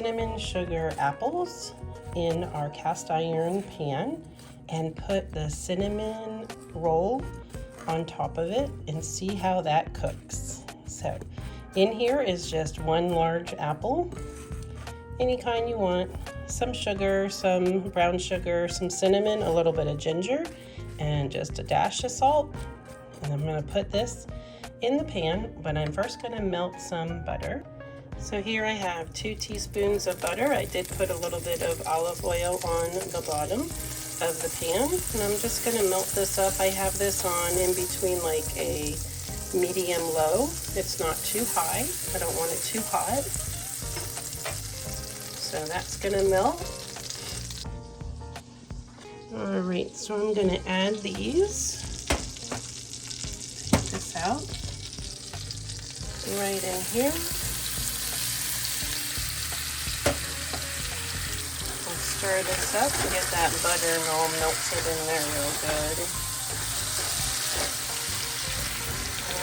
cinnamon sugar apples in our cast iron pan and put the cinnamon roll on top of it and see how that cooks. So in here is just one large apple, any kind you want, some sugar, some brown sugar, some cinnamon, a little bit of ginger, and just a dash of salt. And I'm going to put this in the pan, but I'm first going to melt some butter. So here I have 2 teaspoons of butter. I did put a little bit of olive oil on the bottom of the pan, and I'm just going to melt this up. I have this on in between like a medium low. It's not too high. I don't want it too hot. So that's going to melt. All right, so I'm going to add these. Take this out. Right in here. I'll stir this up to get that butter all melted in there real good.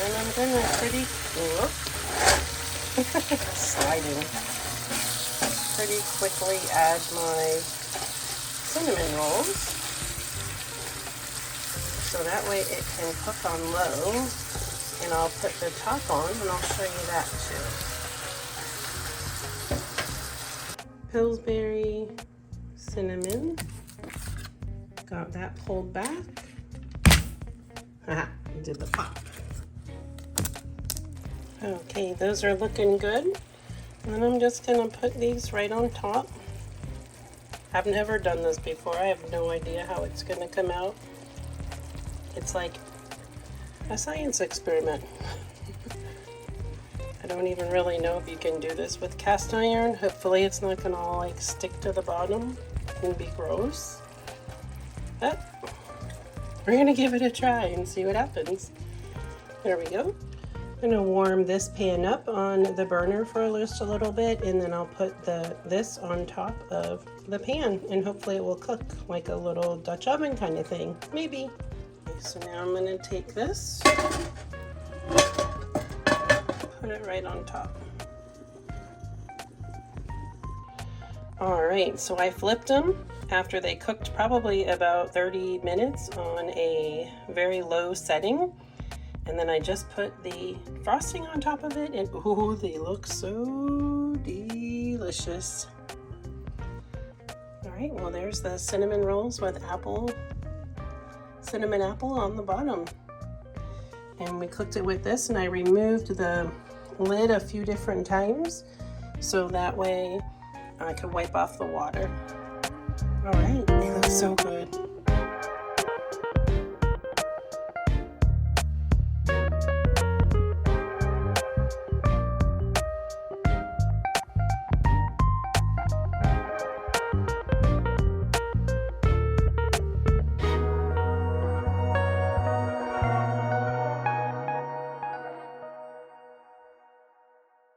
And I'm gonna sliding. Pretty quickly add my cinnamon rolls. So that way it can cook on low. And I'll put the top on and I'll show you that too. Pillsbury cinnamon. Got that pulled back. Haha, did the pop. Okay, those are looking good. And then I'm just gonna put these right on top. I've never done this before. I have no idea how it's gonna come out. It's like a science experiment. I don't even really know if you can do this with cast iron. Hopefully it's not gonna all like stick to the bottom and be gross. But we're gonna give it a try and see what happens. There we go. I'm gonna warm this pan up on the burner for just a little bit, and then I'll put this on top of the pan, and hopefully it will cook like a little Dutch oven kind of thing, maybe. So now I'm going to take this, put it right on top. Alright, so I flipped them after they cooked probably about 30 minutes on a very low setting. And then I just put the frosting on top of it, and oh, they look so delicious. Alright, well there's the cinnamon rolls with cinnamon apple on the bottom. And we cooked it with this, and I removed the lid a few different times so that way I could wipe off the water. All right, they look so good.